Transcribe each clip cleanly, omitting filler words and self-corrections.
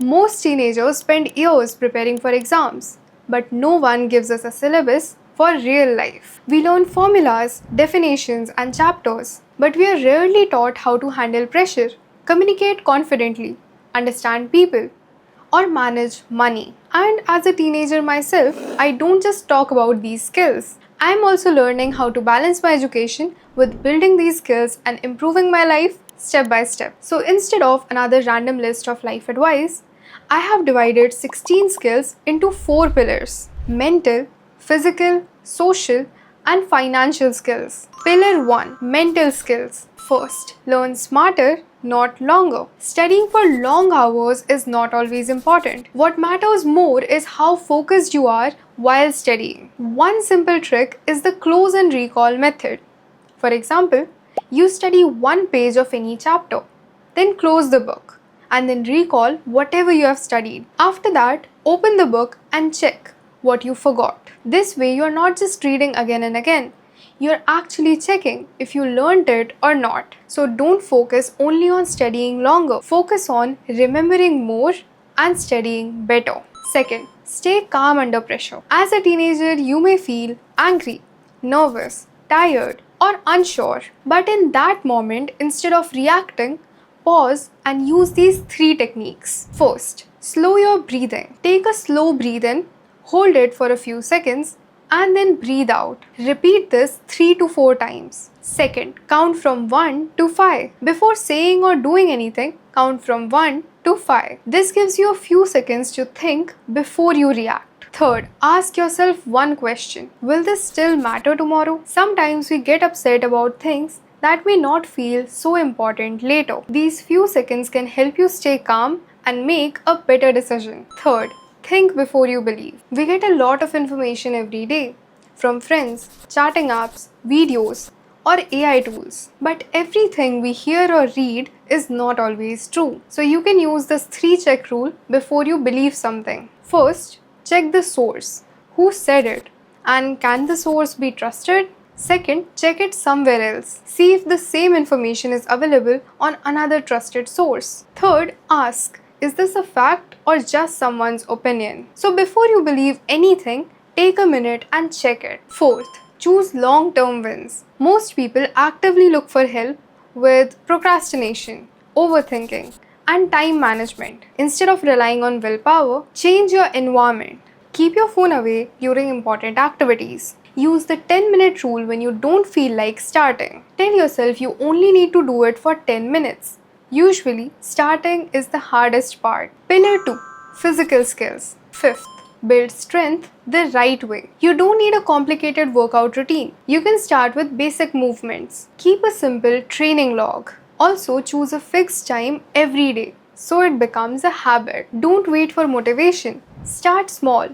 Most teenagers spend years preparing for exams, but no one gives us a syllabus for real life. We learn formulas, definitions, and chapters, but we are rarely taught how to handle pressure, communicate confidently, understand people, or manage money. And as a teenager myself, I don't just talk about these skills. I'm also learning how to balance my education with building these skills and improving my life step by step. So instead of another random list of life advice, I have divided 16 skills into 4 pillars: mental, physical, social, and financial skills. Pillar 1: Mental skills. First, learn smarter, not longer. Studying for long hours is not always important. What matters more is how focused you are while studying. One simple trick is the close and recall method. For example, you study one page of any chapter, then close the book, and then recall whatever you have studied. After that, open the book and check what you forgot. This way, you are not just reading again and again. You're actually checking if you learned it or not. So don't focus only on studying longer. Focus on remembering more and studying better. Second, stay calm under pressure. As a teenager, you may feel angry, nervous, tired, or unsure. But in that moment, instead of reacting, pause and use these 3 techniques. First, slow your breathing. Take a slow breath in, hold it for a few seconds, and then breathe out. Repeat this 3 to 4 times. Second, count from 1 to 5. Before saying or doing anything, count from 1 to 5. This gives you a few seconds to think before you react. Third, ask yourself one question: will this still matter tomorrow? Sometimes we get upset about things that may not feel so important later. These few seconds can help you stay calm and make a better decision. Third, think before you believe. We get a lot of information every day from friends, chatting apps, videos, or AI tools. But everything we hear or read is not always true. So you can use this 3 check rule before you believe something. First, check the source. Who said it? And can the source be trusted? Second, check it somewhere else. See if the same information is available on another trusted source. Third, ask, is this a fact or just someone's opinion? So before you believe anything, take a minute and check it. Fourth, choose long-term wins. Most people actively look for help with procrastination, overthinking, and time management. Instead of relying on willpower, change your environment. Keep your phone away during important activities. Use the 10-minute rule when you don't feel like starting. Tell yourself you only need to do it for 10 minutes. Usually, starting is the hardest part. Pillar 2: Physical skills. Fifth, build strength the right way. You don't need a complicated workout routine. You can start with basic movements. Keep a simple training log. Also, choose a fixed time every day so it becomes a habit. Don't wait for motivation. Start small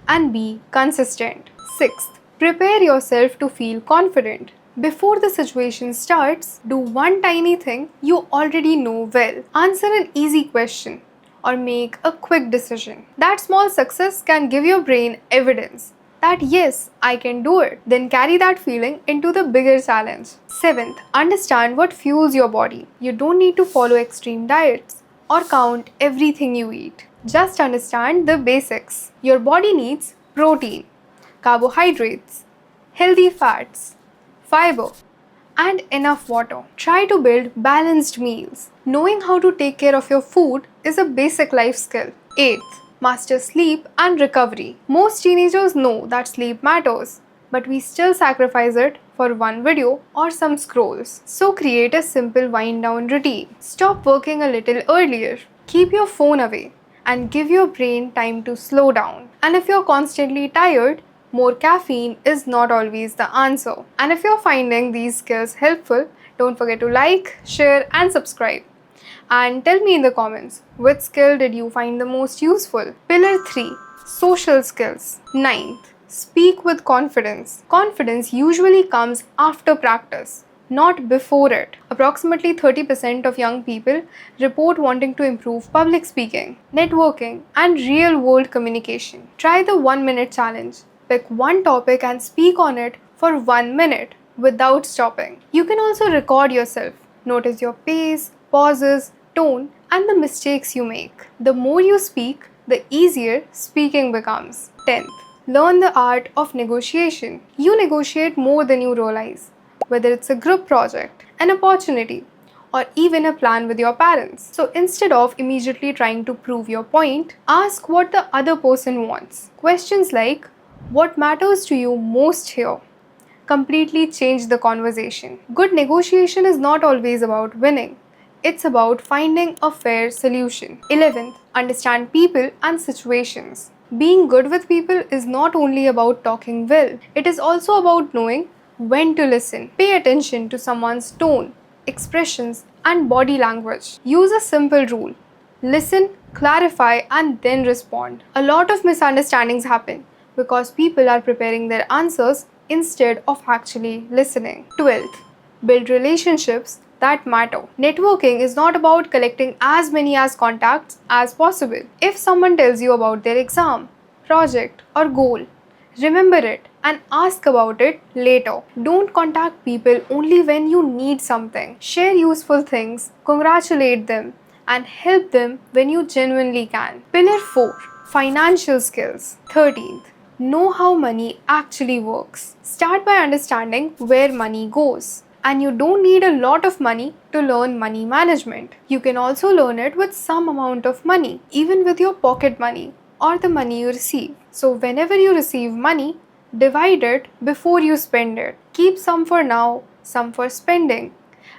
and be consistent. Sixth, prepare yourself to feel confident. Before the situation starts, do one tiny thing you already know well. Answer an easy question or make a quick decision. That small success can give your brain evidence that yes, I can do it. Then carry that feeling into the bigger challenge. Seventh, understand what fuels your body. You don't need to follow extreme diets or count everything you eat. Just understand the basics. Your body needs protein, carbohydrates, healthy fats, fiber, and enough water. Try to build balanced meals. Knowing how to take care of your food is a basic life skill. 8th, master sleep and recovery. Most teenagers know that sleep matters, but we still sacrifice it for one video or some scrolls. So create a simple wind down routine. Stop working a little earlier. Keep your phone away and give your brain time to slow down. And if you're constantly tired, more caffeine is not always the answer. And if you're finding these skills helpful, don't forget to like, share, and subscribe. And tell me in the comments, which skill did you find the most useful? Pillar 3, social skills. 9th, speak with confidence. Confidence usually comes after practice, not before it. Approximately 30% of young people report wanting to improve public speaking, networking, and real-world communication. Try the 1-minute challenge. Pick one topic and speak on it for 1 minute without stopping. You can also record yourself. Notice your pace, pauses, tone, and the mistakes you make. The more you speak, the easier speaking becomes. 10th, learn the art of negotiation. You negotiate more than you realize, whether it's a group project, an opportunity, or even a plan with your parents. So instead of immediately trying to prove your point, ask what the other person wants. Questions like, what matters to you most here? Completely change the conversation. Good negotiation is not always about winning. It's about finding a fair solution. 11th, understand people and situations. Being good with people is not only about talking well, it is also about knowing when to listen. Pay attention to someone's tone, expressions, and body language. Use a simple rule: listen, clarify, and then respond. A lot of misunderstandings happen because people are preparing their answers instead of actually listening. 12th, build relationships that matter. Networking is not about collecting as many as contacts as possible. If someone tells you about their exam, project, or goal, remember it and ask about it later. Don't contact people only when you need something. Share useful things, congratulate them, and help them when you genuinely can. Pillar 4, financial skills. 13th, know how money actually works. Start by understanding where money goes. And you don't need a lot of money to learn money management. You can also learn it with some amount of money, even with your pocket money or the money you receive. So whenever you receive money, divide it before you spend it. Keep some for now, some for spending,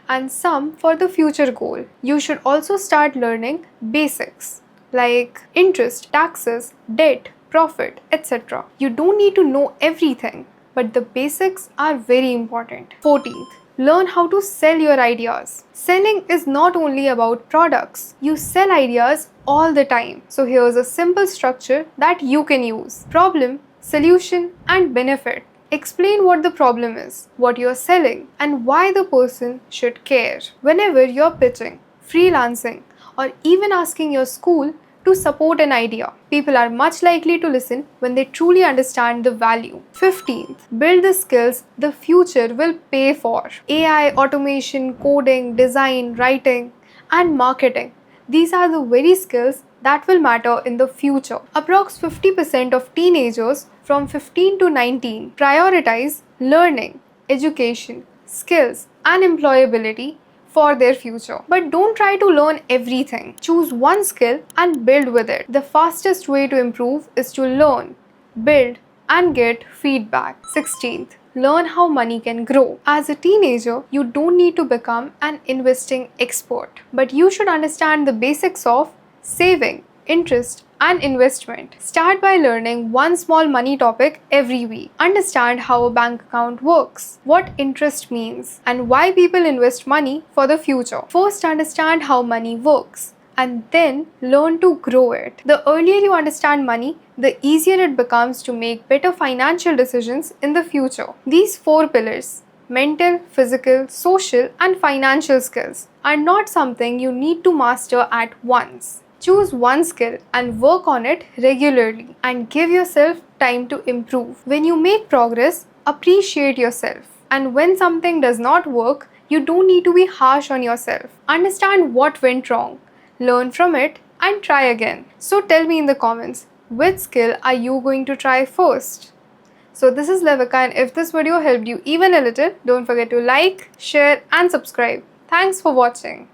and some for the future goal. You should also start learning basics like interest, taxes, debt, profit, etc. You don't need to know everything, but the basics are very important. 14th, learn how to sell your ideas. Selling is not only about products. You sell ideas all the time. So here's a simple structure that you can use: problem, solution, and benefit. Explain what the problem is, what you're selling, and why the person should care. Whenever you're pitching, freelancing, or even asking your school to support an idea, people are much likely to listen when they truly understand the value. 15th, build the skills the future will pay for. AI, automation, coding, design, writing, and marketing. These are the very skills that will matter in the future. Approx 50% of teenagers from 15 to 19 prioritize learning, education, skills, and employability for their future. But don't try to learn everything. Choose one skill and build with it. The fastest way to improve is to learn, build, and get feedback. 16th, learn how money can grow. As a teenager, you don't need to become an investing expert, but you should understand the basics of saving, interest, and investment. Start by learning one small money topic every week. Understand how a bank account works, what interest means, and why people invest money for the future. First, understand how money works, and then learn to grow it. The earlier you understand money, the easier it becomes to make better financial decisions in the future. These 4 pillars, mental, physical, social, and financial skills, are not something you need to master at once. Choose one skill and work on it regularly, and give yourself time to improve. When you make progress, appreciate yourself. And when something does not work, you don't need to be harsh on yourself. Understand what went wrong, learn from it, and try again. So tell me in the comments, which skill are you going to try first? So this is Levika, and if this video helped you even a little, don't forget to like, share, and subscribe. Thanks for watching.